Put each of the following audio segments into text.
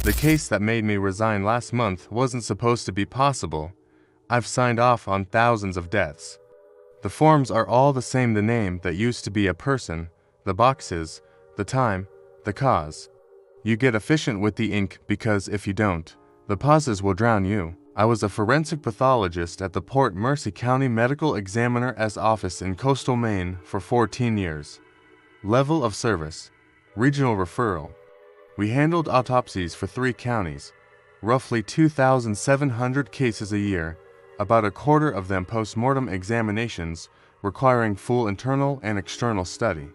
The case that made me resign last month wasn't supposed to be possible. I've signed off on thousands of deaths. The forms are all the same, the name that used to be a person, the boxes, the time, the cause. You get efficient with the ink because if you don't, the pauses will drown you. I was a forensic pathologist at the Port Mercy County Medical Examiner's office in coastal Maine for 14 years. Level of service: regional referral. We handled autopsies for 3 counties, roughly 2,700 cases a year, about a quarter of them post-mortem examinations requiring full internal and external study.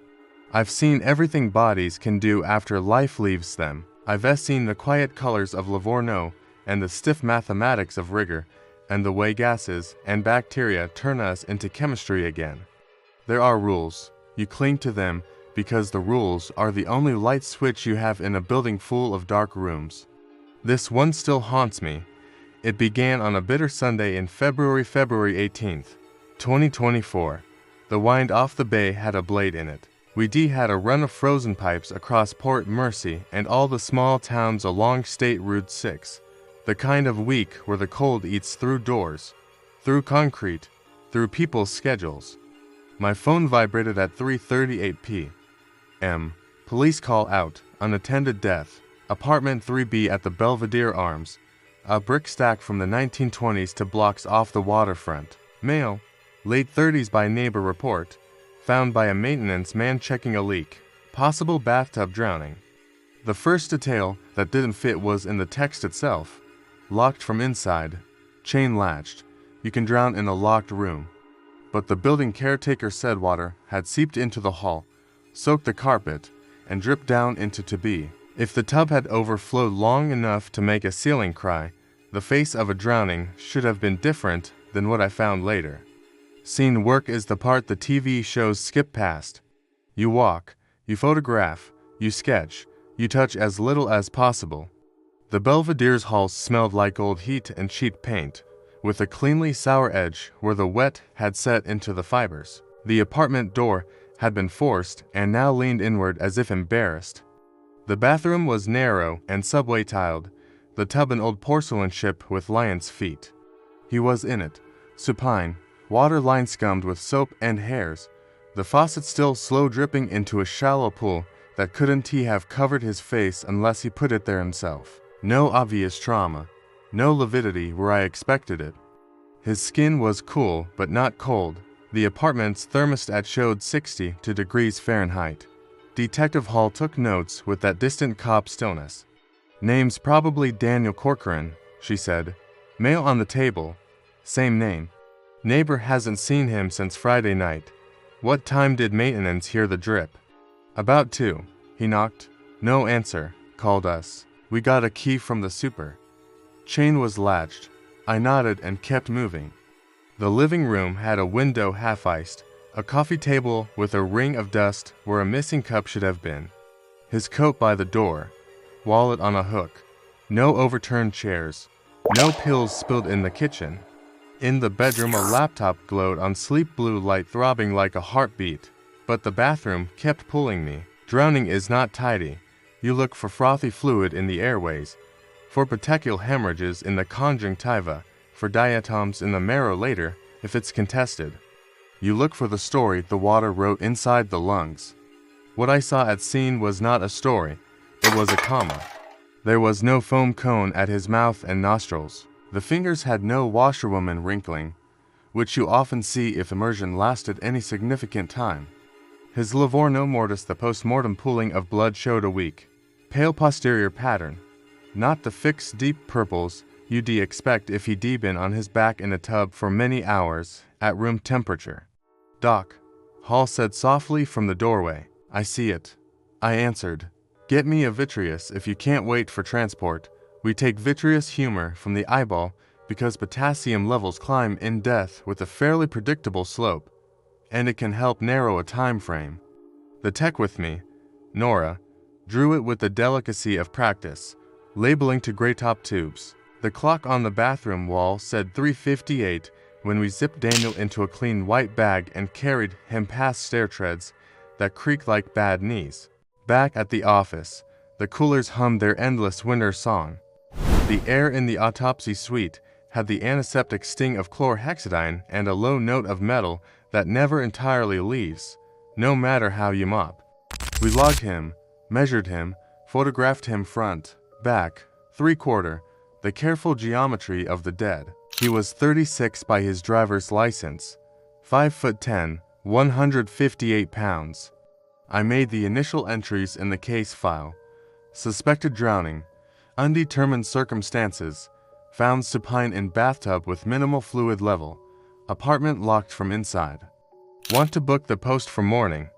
I've seen everything bodies can do after life leaves them. I've seen the quiet colors of Livorno and the stiff mathematics of rigor, and the way gases and bacteria turn us into chemistry again. There are rules. You cling to them because the rules are the only light switch you have in a building full of dark rooms. This one still haunts me. It began on a bitter Sunday in February 18th, 2024. The wind off the bay had a blade in it. We had a run of frozen pipes across Port Mercy and all the small towns along State Route 6. The kind of week where the cold eats through doors, through concrete, through people's schedules. My phone vibrated at 3:38 p.m. Police call out, unattended death, apartment 3B at the Belvedere Arms, a brick stack from the 1920s to blocks off the waterfront. Male, late 30s by neighbor report, found by a maintenance man checking a leak, possible bathtub drowning. The first detail that didn't fit was in the text itself. Locked from inside, chain latched. You can drown in a locked room. But the building caretaker said water had seeped into the hall, soaked the carpet, and dripped down into B. If the tub had overflowed long enough to make a ceiling cry, the face of a drowning should have been different than what I found later. Scene work is the part the TV shows skip past. You walk, you photograph, you sketch, you touch as little as possible. The Belvedere's halls smelled like old heat and cheap paint, with a cleanly sour edge where the wet had set into the fibers. The apartment door had been forced and now leaned inward as if embarrassed. The bathroom was narrow and subway tiled, the tub an old porcelain ship with lion's feet. He was in it, supine, water line scummed with soap and hairs, the faucet still slow dripping into a shallow pool that couldn't he have covered his face unless he put it there himself. No obvious trauma, no lividity where I expected it. His skin was cool but not cold. The apartment's thermostat showed 62 degrees Fahrenheit. Detective Hall took notes with that distant cop stillness. Name's probably Daniel Corcoran, she said. Male on the table. Same name. Neighbor hasn't seen him since Friday night. What time did maintenance hear the drip? About 2. He knocked. No answer. Called us. We got a key from the super. Chain was latched. I nodded and kept moving. The living room had a window half-iced, a coffee table with a ring of dust where a missing cup should have been. His coat by the door, wallet on a hook, no overturned chairs, no pills spilled in the kitchen. In the bedroom a laptop glowed on sleep blue light throbbing like a heartbeat, but the bathroom kept pulling me. Drowning is not tidy. You look for frothy fluid in the airways, for petechial hemorrhages in the conjunctiva, for diatoms in the marrow later if it's contested. You look for the story the water wrote inside the lungs. What I saw at scene was not a story, it was a comma. There was no foam cone at his mouth and nostrils. The fingers had no washerwoman wrinkling, which you often see if immersion lasted any significant time. His Livorno mortis, the post-mortem pooling of blood showed a weak, pale posterior pattern, not the fixed deep purples you'd expect if he'd been on his back in a tub for many hours at room temperature. Doc, Hall said softly from the doorway. I see it. I answered. Get me a vitreous if you can't wait for transport. We take vitreous humor from the eyeball because potassium levels climb in death with a fairly predictable slope, and it can help narrow a time frame. The tech with me, Nora, drew it with the delicacy of practice, labeling to gray top tubes. The clock on the bathroom wall said 3:58 when we zipped Daniel into a clean white bag and carried him past stair treads that creaked like bad knees. Back at the office, The coolers hummed their endless winter song. The air in the autopsy suite had the antiseptic sting of chlorhexidine and a low note of metal that never entirely leaves, no matter how you mop. We logged him, measured him, photographed him front, back, three-quarter, the careful geometry of the dead. He was 36 by his driver's license, 5'10", 158 pounds. I made the initial entries in the case file. Suspected drowning, undetermined circumstances, found supine in bathtub with minimal fluid level, apartment locked from inside. Want to book the post for morning?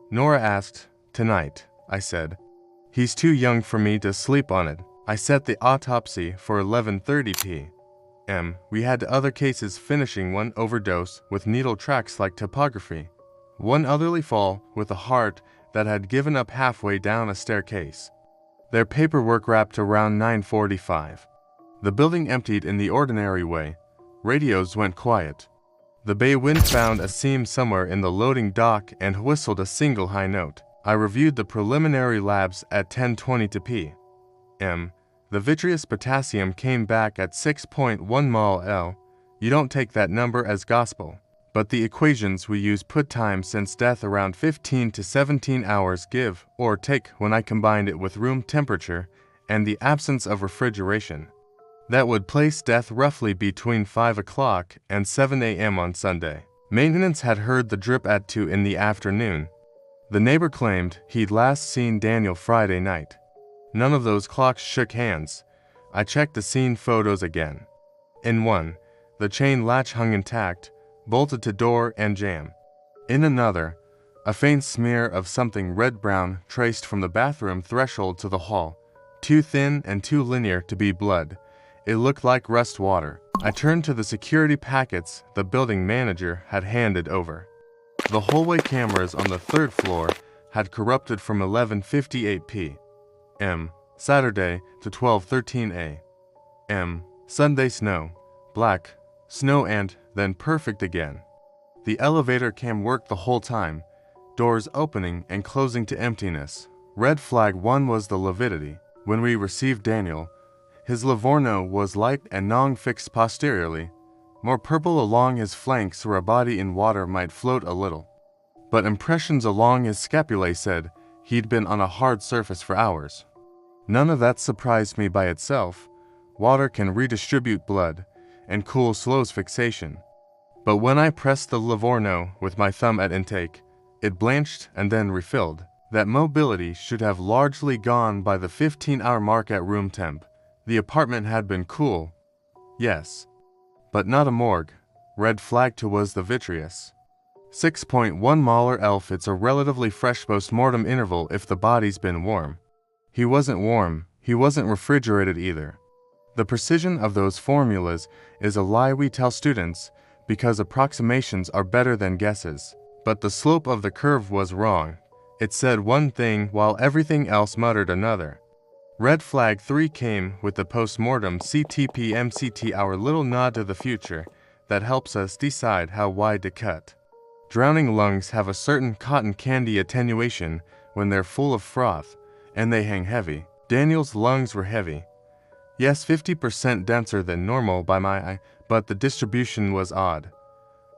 Nora asked. Tonight, I said. He's too young for me to sleep on it. I set the autopsy for 11:30 p.m. We had other cases finishing, one overdose with needle tracks like topography, one elderly fall with a heart that had given up halfway down a staircase. Their paperwork wrapped around 9:45. The building emptied in the ordinary way. Radios went quiet. The bay wind found a seam somewhere in the loading dock and whistled a single high note. I reviewed the preliminary labs at 10:20 p.m. The vitreous potassium came back at 6.1 mol/L. You don't take that number as gospel, but the equations we use put time since death around 15 to 17 hours give or take when I combined it with room temperature and the absence of refrigeration. That would place death roughly between 5 o'clock and 7 a.m. on Sunday. Maintenance had heard the drip at 2 in the afternoon. The neighbor claimed he'd last seen Daniel Friday night. None of those clocks shook hands. I checked the scene photos again. In one, the chain latch hung intact, bolted to door and jamb. In another, a faint smear of something red-brown traced from the bathroom threshold to the hall, too thin and too linear to be blood. It looked like rust water. I turned to the security packets the building manager had handed over. The hallway cameras on the third floor had corrupted from 11:58 p.m. Saturday to 12:13 a.m. Sunday snow, black, snow and then perfect again. The elevator cam worked the whole time, doors opening and closing to emptiness. Red flag 1 was the lividity. When we received Daniel, his Livorno was light and non-fixed posteriorly, more purple along his flanks where a body in water might float a little. But impressions along his scapulae said he'd been on a hard surface for hours. None of that surprised me by itself. Water can redistribute blood, and cool slows fixation. But when I pressed the Livorno with my thumb at intake, it blanched and then refilled. That mobility should have largely gone by the 15-hour mark at room temp. The apartment had been cool, yes, but not a morgue. Red flag 2 was the vitreous. 6.1 mol/L fits a relatively fresh post-mortem interval if the body's been warm. He wasn't warm, he wasn't refrigerated either. The precision of those formulas is a lie we tell students because approximations are better than guesses. But the slope of the curve was wrong. It said one thing while everything else muttered another. Red flag 3 came with the post-mortem PMCT, our little nod to the future that helps us decide how wide to cut. Drowning lungs have a certain cotton candy attenuation when they're full of froth, and they hang heavy. Daniel's lungs were heavy. Yes, 50% denser than normal by my eye, but the distribution was odd.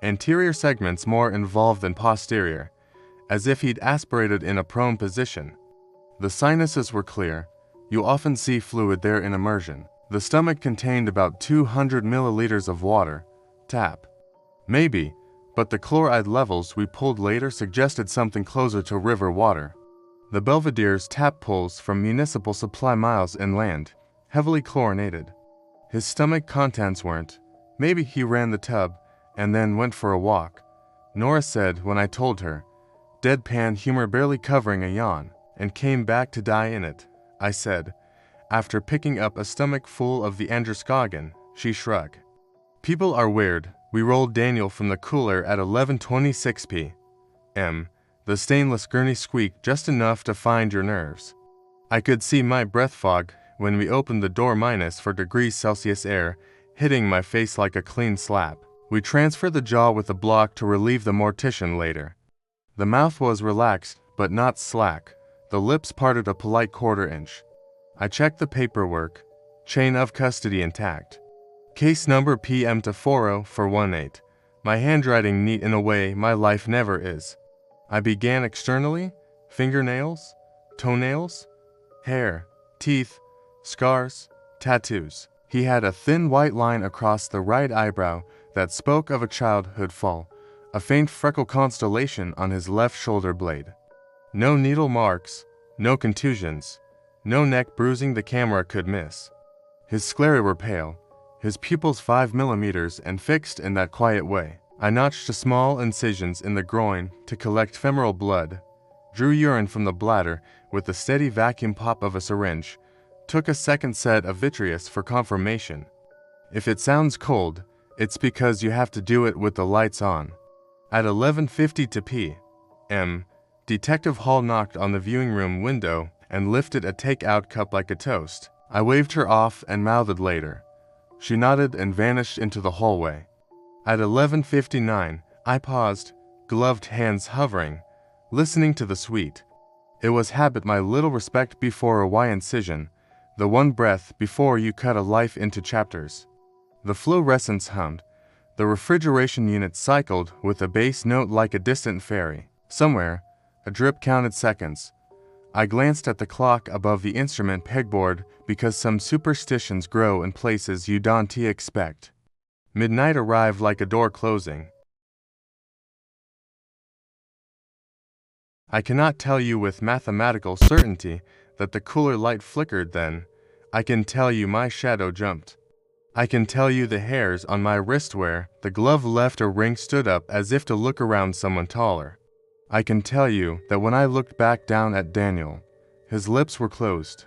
Anterior segments more involved than posterior, as if he'd aspirated in a prone position. The sinuses were clear. You often see fluid there in immersion. The stomach contained about 200 milliliters of water. Tap. Maybe, but the chloride levels we pulled later suggested something closer to river water. The Belvedere's tap pulls from municipal supply miles inland, heavily chlorinated. His stomach contents weren't. Maybe he ran the tub and then went for a walk. Nora said when I told her, deadpan humor barely covering a yawn, and came back to die in it. I said, after picking up a stomach full of the Androscoggin. She shrugged. People are weird. We rolled Daniel from the cooler at 11:26 p.m. The stainless gurney squeaked just enough to find your nerves. I could see my breath fog when we opened the door -4°C air hitting my face like a clean slap. We transferred the jaw with a block to relieve the mortician later. The mouth was relaxed but not slack. The lips parted a polite quarter-inch. I checked the paperwork. Chain of custody intact. Case number PMCT 40418. My handwriting neat in a way my life never is. I began externally, fingernails, toenails, hair, teeth, scars, tattoos. He had a thin white line across the right eyebrow that spoke of a childhood fall, a faint freckle constellation on his left shoulder blade. No needle marks, no contusions, no neck bruising the camera could miss. His sclera were pale, his pupils 5 millimeters and fixed in that quiet way. I notched small incisions in the groin to collect femoral blood, drew urine from the bladder with the steady vacuum pop of a syringe, took a second set of vitreous for confirmation. If it sounds cold, it's because you have to do it with the lights on. At 11:50 p.m., Detective Hall knocked on the viewing room window and lifted a take-out cup like a toast. I waved her off and mouthed later. She nodded and vanished into the hallway. At 11:59, I paused, gloved hands hovering, listening to the suite. It was habit, my little respect before a Y incision, the one breath before you cut a life into chapters. The fluorescence hummed. The refrigeration unit cycled with a bass note like a distant fairy. Somewhere, a drip counted seconds. I glanced at the clock above the instrument pegboard because some superstitions grow in places you don't expect. Midnight arrived like a door closing. I cannot tell you with mathematical certainty that the cooler light flickered then. I can tell you my shadow jumped. I can tell you the hairs on my wrist where the glove left a ring stood up as if to look around someone taller. I can tell you that when I looked back down at Daniel, his lips were closed.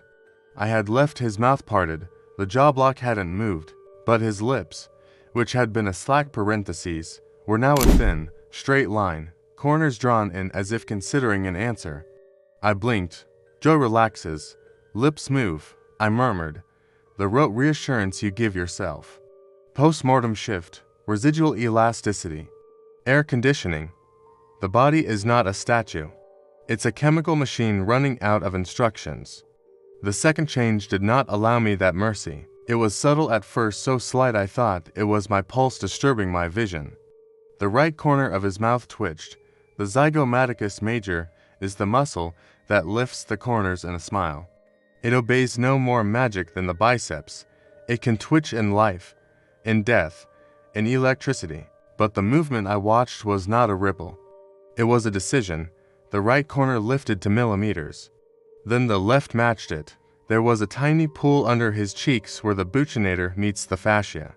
I had left his mouth parted, the jaw block hadn't moved, but his lips, which had been a slack parenthesis, were now a thin, straight line, corners drawn in as if considering an answer. I blinked. Joe relaxes. Lips move, I murmured. The rote reassurance you give yourself. Post-mortem shift, residual elasticity. Air conditioning. The body is not a statue. It's a chemical machine running out of instructions. The second change did not allow me that mercy. It was subtle at first, so slight I thought it was my pulse disturbing my vision. The right corner of his mouth twitched. The zygomaticus major is the muscle that lifts the corners in a smile. It obeys no more magic than the biceps. It can twitch in life, in death, in electricity. But the movement I watched was not a ripple. It was a decision. The right corner lifted to millimeters. Then the left matched it. There was a tiny pool under his cheeks where the buccinator meets the fascia.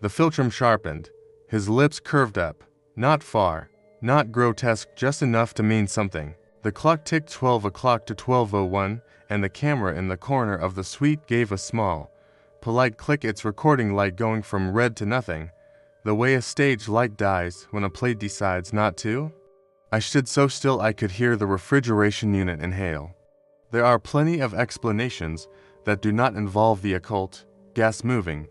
The philtrum sharpened. His lips curved up. Not far, not grotesque, just enough to mean something. The clock ticked 12 o'clock to 12:01, and the camera in the corner of the suite gave a small, polite click, its recording light going from red to nothing, the way a stage light dies when a play decides not to. I stood so still I could hear the refrigeration unit inhale. There are plenty of explanations that do not involve the occult, gas moving,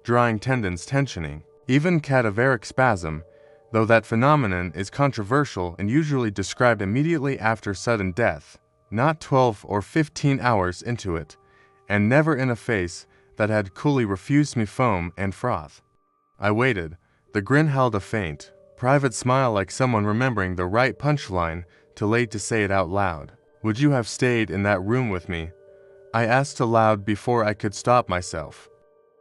drying tendons tensioning, even cadaveric spasm, though that phenomenon is controversial and usually described immediately after sudden death, not 12 or 15 hours into it, and never in a face that had coolly refused me foam and froth. I waited. The grin held a faint, private smile like someone remembering the right punchline too late to say it out loud. Would you have stayed in that room with me? I asked aloud before I could stop myself.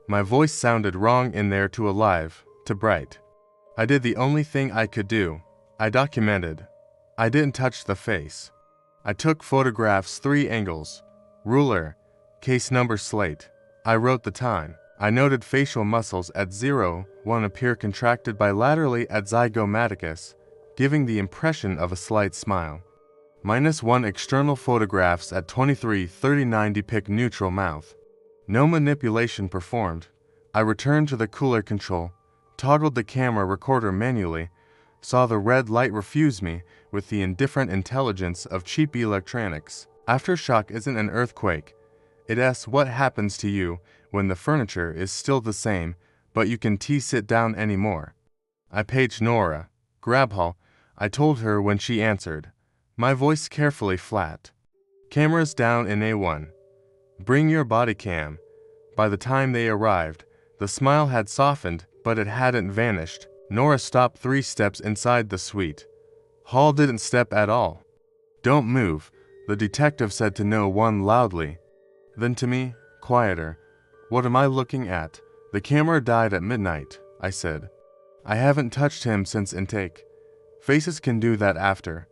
My voice sounded wrong in there, too alive, too bright. I did the only thing I could do. I documented. I didn't touch the face. I took photographs, 3 angles, ruler, case number slate. I wrote the time. I noted facial muscles at 0:1 appear contracted bilaterally at zygomaticus, giving the impression of a slight smile. -1 external photographs at 23:39 depict neutral mouth. No manipulation performed. I returned to the cooler control, toggled the camera recorder manually, saw the red light refuse me with the indifferent intelligence of cheap electronics. Aftershock isn't an earthquake. It asks what happens to you when the furniture is still the same, but you can sit down anymore. I paged Nora. Grabhall, I told her when she answered. My voice carefully flat. Cameras down in A1. Bring your body cam. By the time they arrived, the smile had softened, but it hadn't vanished. Nora stopped 3 steps inside the suite. Hall didn't step at all. Don't move, the detective said to no one loudly. Then to me, quieter. What am I looking at? The camera died at midnight, I said. I haven't touched him since intake. Faces can do that after.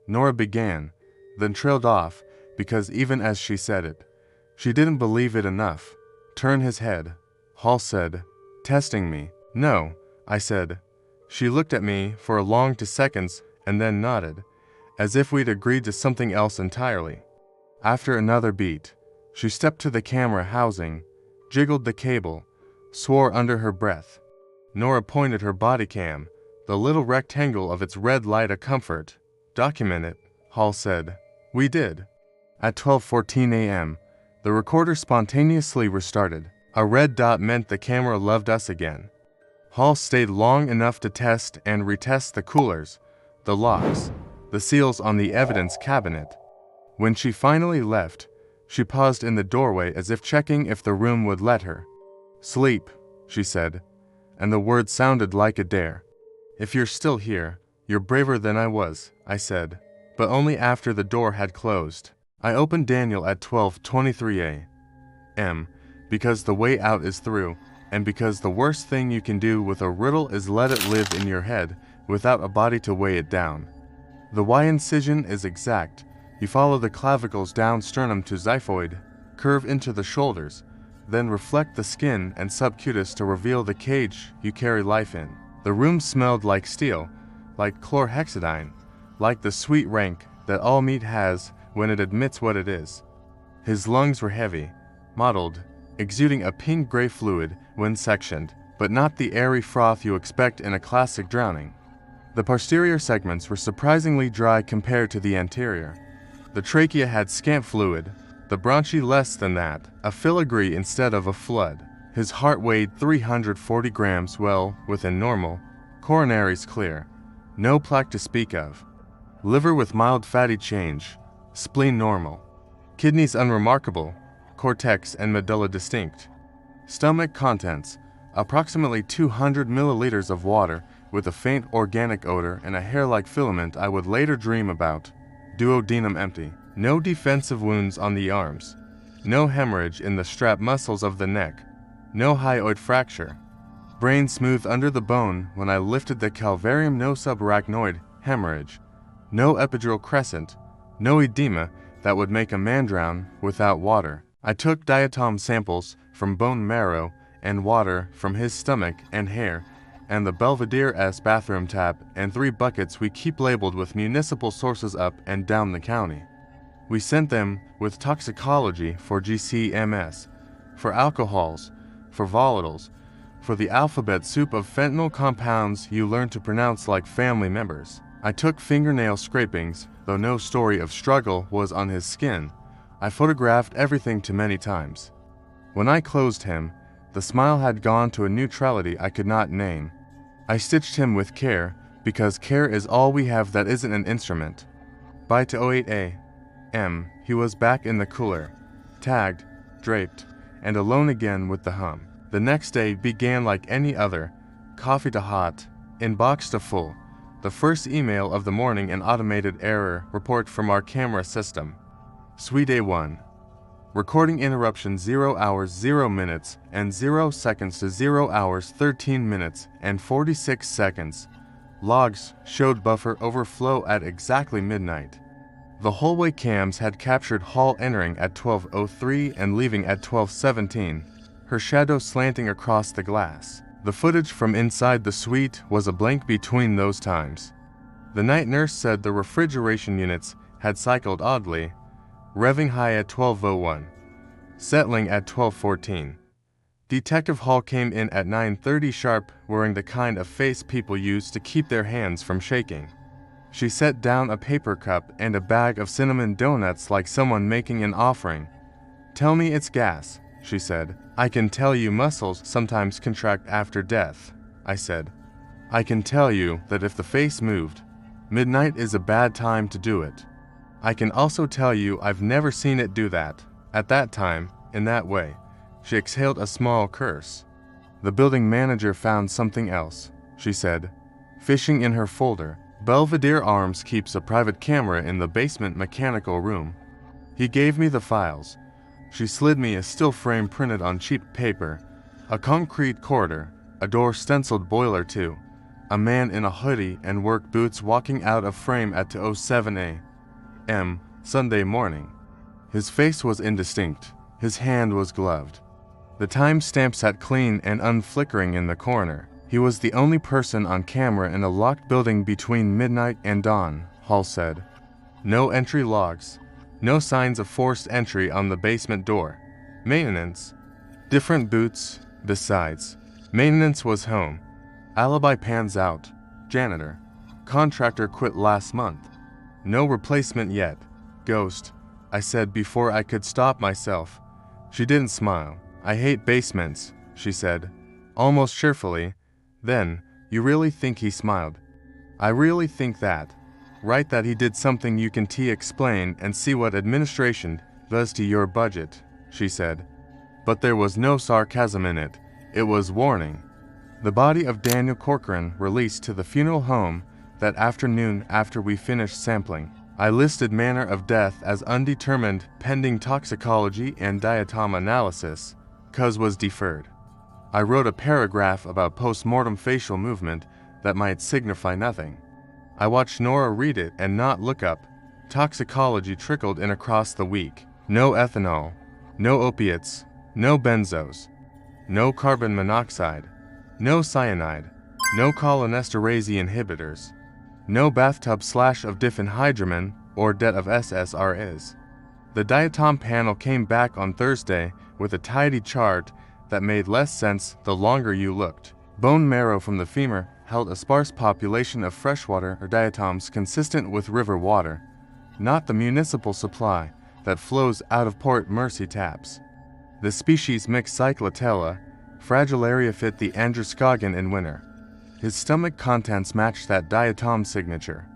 Nora began, then trailed off, because even as she said it, she didn't believe it enough. Turn his head, Hall said, testing me. No, I said. She looked at me for a long 2 seconds and then nodded, as if we'd agreed to something else entirely. After another beat, she stepped to the camera housing, jiggled the cable, swore under her breath. Nora pointed her body cam, the little rectangle of its red light a comfort. Document it, Hall said. We did. At 12:14 a.m., the recorder spontaneously restarted. A red dot meant the camera loved us again. Hall stayed long enough to test and retest the coolers, the locks, the seals on the evidence cabinet. When she finally left, she paused in the doorway as if checking if the room would let her. Sleep, she said, and the word sounded like a dare. If you're still here, you're braver than I was, I said, but only after the door had closed. I opened Daniel at 12:23 a.m. because the way out is through, and because the worst thing you can do with a riddle is let it live in your head without a body to weigh it down. The Y incision is exact. You follow the clavicles down sternum to xiphoid, curve into the shoulders, then reflect the skin and subcutis to reveal the cage you carry life in. The room smelled like steel, like chlorhexidine, like the sweet rank that all meat has when it admits what it is. His lungs were heavy, mottled, exuding a pink-gray fluid when sectioned, but not the airy froth you expect in a classic drowning. The posterior segments were surprisingly dry compared to the anterior. The trachea had scant fluid, the bronchi less than that, a filigree instead of a flood. His heart weighed 340 grams, well within normal. Coronaries clear. No plaque to speak of. Liver with mild fatty change. Spleen normal. Kidneys unremarkable. Cortex and medulla distinct. Stomach contents. Approximately 200 milliliters of water with a faint organic odor and a hair-like filament I would later dream about. Duodenum empty. No defensive wounds on the arms. No hemorrhage in the strap muscles of the neck. No hyoid fracture. Brain smooth under the bone when I lifted the calvarium. No subarachnoid hemorrhage. No epidural crescent. No edema that would make a man drown without water. I took diatom samples from bone marrow and water from his stomach and hair, and the Belvedere-S bathroom tap, and 3 buckets we keep labeled with municipal sources up and down the county. We sent them with toxicology for GCMS, for alcohols, for volatiles, for the alphabet soup of fentanyl compounds you learn to pronounce like family members. I took fingernail scrapings, though no story of struggle was on his skin. I photographed everything too many times. When I closed him, the smile had gone to a neutrality I could not name. I stitched him with care, because care is all we have that isn't an instrument. By 08 a.m., he was back in the cooler, tagged, draped, and alone again with the hum. The next day began like any other, coffee to hot, inbox to full. The first email of the morning, an automated error report from our camera system. Suite A1. Recording interruption 0 hours 0 minutes and 0 seconds to 0 hours 13 minutes and 46 seconds. Logs showed buffer overflow at exactly midnight. The hallway cams had captured Hall entering at 12:03 and leaving at 12:17, her shadow slanting across the glass. The footage from inside the suite was a blank between those times. The night nurse said the refrigeration units had cycled oddly, revving high at 12:01, settling at 12:14. Detective Hall came in at 9:30 sharp, wearing the kind of face people use to keep their hands from shaking. She set down a paper cup and a bag of cinnamon donuts like someone making an offering. "Tell me it's gas," she said. "I can tell you muscles sometimes contract after death," I said. "I can tell you that if the face moved, midnight is a bad time to do it." I can also tell you I've never seen it do that, at that time, in that way. She exhaled a small curse. The building manager found something else, she said, fishing in her folder. Belvedere Arms keeps a private camera in the basement mechanical room. He gave me the files. She slid me a still frame printed on cheap paper, a concrete corridor, a door stenciled boiler 2, a man in a hoodie and work boots walking out of frame at 2:07 a.m. Sunday morning. His face was indistinct. His hand was gloved. The timestamp sat clean and unflickering in the corner. He was the only person on camera in a locked building between midnight and dawn, Hall said. No entry logs. No signs of forced entry on the basement door. Maintenance. Different boots. Besides, maintenance was home. Alibi pans out. Janitor. Contractor quit last month. No replacement yet. Ghost, I said before I could stop myself. She didn't smile. I hate basements, she said, almost cheerfully. Then, you really think he smiled? I really think that. Write that he did something you can explain and see what administration does to your budget, she said. But there was no sarcasm in it. It was warning. The body of Daniel Corcoran released to the funeral home that afternoon after we finished sampling. I listed manner of death as undetermined pending toxicology and diatom analysis, cause was deferred. I wrote a paragraph about post-mortem facial movement that might signify nothing. I watched Nora read it and not look up. Toxicology trickled in across the week. No ethanol, no opiates, no benzos, no carbon monoxide, no cyanide, no cholinesterase inhibitors, no bathtub slash of diphenhydramine or det of SSRIs. The diatom panel came back on Thursday with a tidy chart that made less sense the longer you looked. Bone marrow from the femur held a sparse population of freshwater or diatoms consistent with river water, not the municipal supply that flows out of Port Mercy taps. The species mixed Cyclotella, Fragilaria fit the Androscoggin in winter. His stomach contents matched that diatom signature.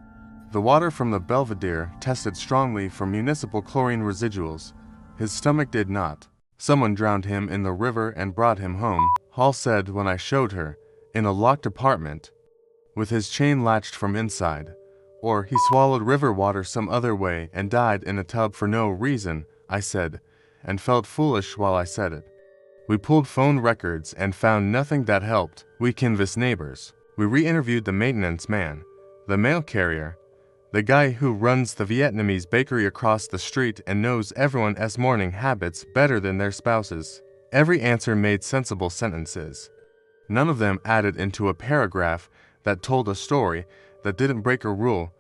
The water from the Belvedere tested strongly for municipal chlorine residuals. His stomach did not. Someone drowned him in the river and brought him home, Hall said when I showed her, in a locked apartment, with his chain latched from inside. Or he swallowed river water some other way and died in a tub for no reason, I said, and felt foolish while I said it. We pulled phone records and found nothing that helped. We canvassed neighbors. We re-interviewed the maintenance man, the mail carrier, the guy who runs the Vietnamese bakery across the street and knows everyone's morning habits better than their spouses. Every answer made sensible sentences. None of them added into a paragraph that told a story that didn't break a rule.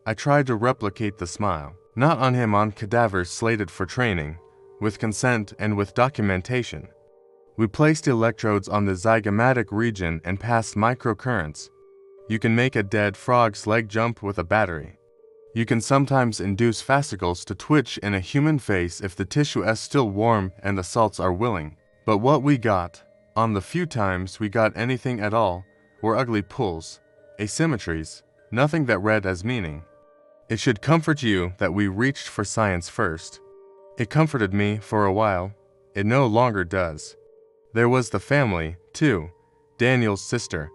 I tried to replicate the smile. Not on him on cadavers slated for training, with consent and with documentation. We placed electrodes on the zygomatic region and passed microcurrents. You can make a dead frog's leg jump with a battery. You can sometimes induce fascicles to twitch in a human face if the tissue is still warm and the salts are willing. But what we got, on the few times we got anything at all, were ugly pulls, asymmetries, nothing that read as meaning. It should comfort you that we reached for science first. It comforted me for a while. It no longer does. There was the family, too. Daniel's sister,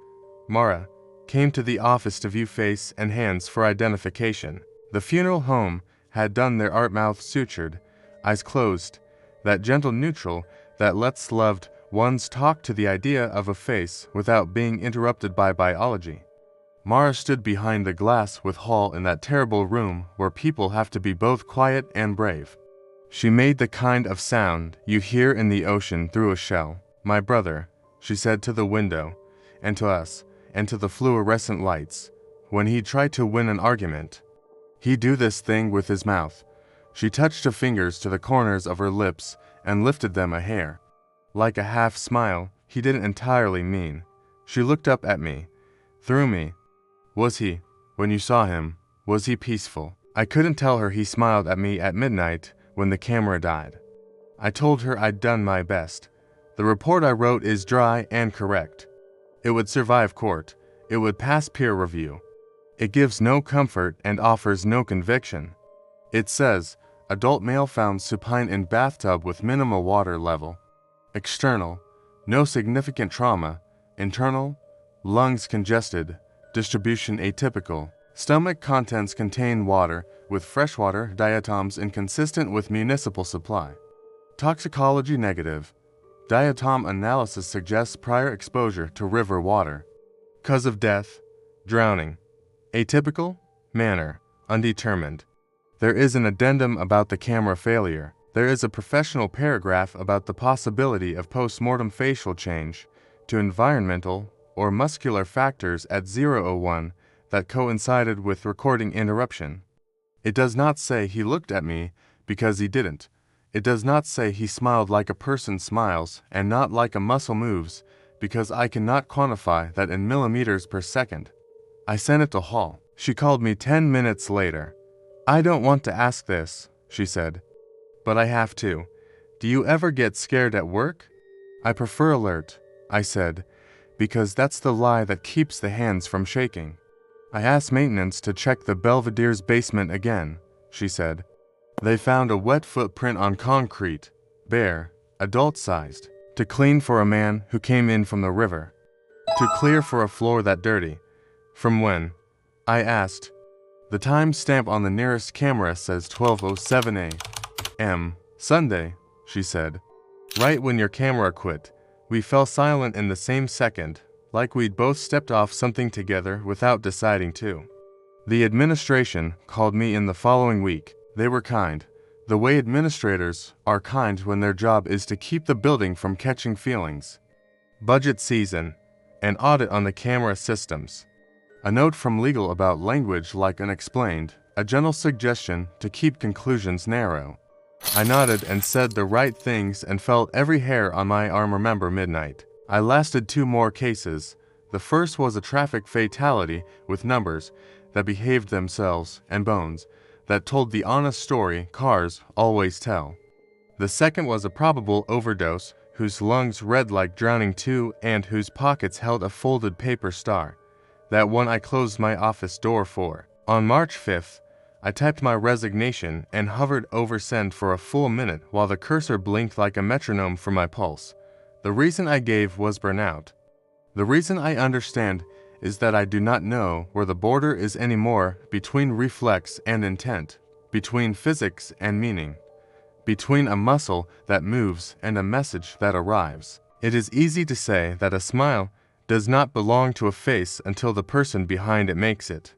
Mara, came to the office to view face and hands for identification. The funeral home had done their art mouth sutured, eyes closed, that gentle neutral that lets loved ones talk to the idea of a face without being interrupted by biology. Mara stood behind the glass with Hall in that terrible room where people have to be both quiet and brave. She made the kind of sound you hear in the ocean through a shell. My brother, she said to the window, and to us, and to the fluorescent lights, when he tried to win an argument. He'd do this thing with his mouth. She touched her fingers to the corners of her lips and lifted them a hair. Like a half smile, he didn't entirely mean. She looked up at me, through me. Was he, when you saw him, was he peaceful? I couldn't tell her he smiled at me at midnight when the camera died. I told her I'd done my best. The report I wrote is dry and correct. It would survive court. It would pass peer review. It gives no comfort and offers no conviction. It says, adult male found supine in bathtub with minimal water level. External, no significant trauma. Internal, lungs congested. Distribution atypical. Stomach contents contain water, with freshwater diatoms inconsistent with municipal supply. Toxicology negative. Diatom analysis suggests prior exposure to river water. Cause of death, drowning. Atypical, manner, undetermined. There is an addendum about the camera failure. There is a professional paragraph about the possibility of post-mortem facial change to environmental or muscular factors at 001 that coincided with recording interruption. It does not say he looked at me because he didn't. It does not say he smiled like a person smiles and not like a muscle moves, because I cannot quantify that in millimeters per second. I sent it to Hall. She called me 10 minutes later. I don't want to ask this, she said, but I have to. Do you ever get scared at work? I prefer alert, I said, because that's the lie that keeps the hands from shaking. I asked maintenance to check the Belvedere's basement again, she said. They found a wet footprint on concrete, bare, adult-sized, to clean for a man who came in from the river. To clear for a floor that dirty. From when? I asked. The time stamp on the nearest camera says 12:07 a.m. Sunday, she said. Right when your camera quit. We fell silent in the same second, like we'd both stepped off something together without deciding to. The administration called me in the following week. They were kind. The way administrators are kind when their job is to keep the building from catching feelings. Budget season. An audit on the camera systems. A note from legal about language like unexplained. A gentle suggestion to keep conclusions narrow. I nodded and said the right things and felt every hair on my arm remember midnight. I lasted 2 more cases. The first was a traffic fatality with numbers that behaved themselves and bones that told the honest story cars always tell. The second was a probable overdose whose lungs read like drowning too and whose pockets held a folded paper star. That one I closed my office door for. On March 5th, I typed my resignation and hovered over send for a full minute while the cursor blinked like a metronome for my pulse. The reason I gave was burnout. The reason I understand is that I do not know where the border is anymore between reflex and intent, between physics and meaning, between a muscle that moves and a message that arrives. It is easy to say that a smile does not belong to a face until the person behind it makes it.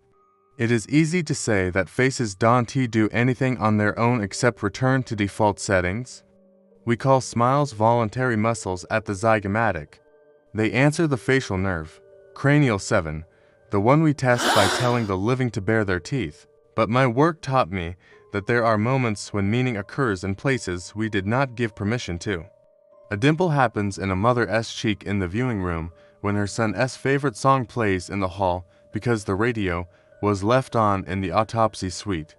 It is easy to say that faces don't do anything on their own except return to default settings. We call smiles voluntary muscles at the zygomatic. They answer the facial nerve, cranial 7, the one we test by telling the living to bare their teeth. But my work taught me that there are moments when meaning occurs in places we did not give permission to. A dimple happens in a mother's cheek in the viewing room when her son's favorite song plays in the hall because the radio was left on in the autopsy suite.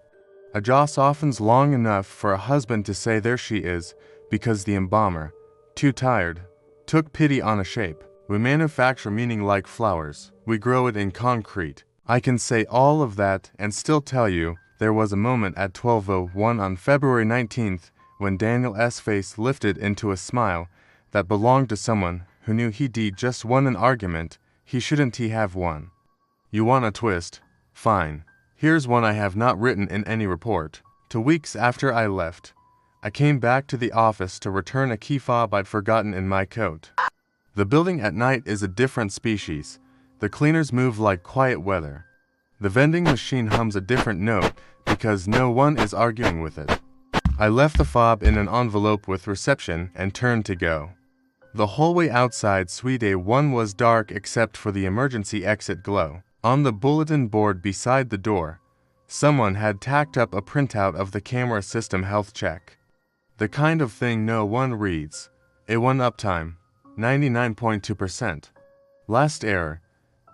A jaw softens long enough for a husband to say there she is because the embalmer, too tired, took pity on a shape. We manufacture meaning like flowers. We grow it in concrete. I can say all of that and still tell you there was a moment at 12:01 on February 19th when Daniel's face lifted into a smile that belonged to someone who knew he'd just won an argument he shouldn't have won. You want a twist? Fine. Here's one I have not written in any report. 2 weeks after I left, I came back to the office to return a key fob I'd forgotten in my coat. The building at night is a different species. The cleaners move like quiet weather. The vending machine hums a different note because no one is arguing with it. I left the fob in an envelope with reception and turned to go. The hallway outside Suite A1 was dark except for the emergency exit glow. On the bulletin board beside the door, someone had tacked up a printout of the camera system health check. The kind of thing no one reads. A1 uptime, 99.2%. Last error,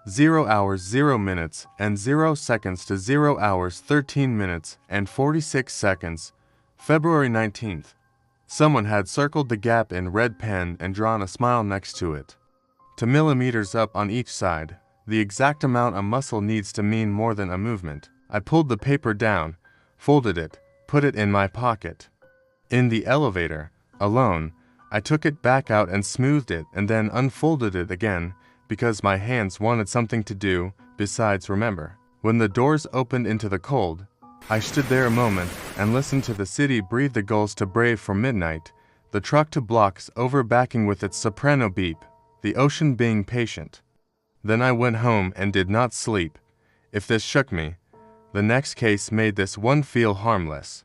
0 hours 0 minutes and 0 seconds to 0 hours 13 minutes and 46 seconds, February 19th. Someone had circled the gap in red pen and drawn a smile next to it. 2 millimeters up on each side, the exact amount a muscle needs to mean more than a movement. I pulled the paper down, folded it, put it in my pocket. In the elevator, alone, I took it back out and smoothed it and then unfolded it again because my hands wanted something to do besides remember. When the doors opened into the cold, I stood there a moment and listened to the city breathe the gulls to brave for midnight, the truck to blocks overbacking with its soprano beep, the ocean being patient. Then I went home and did not sleep. If this shook me, the next case made this one feel harmless.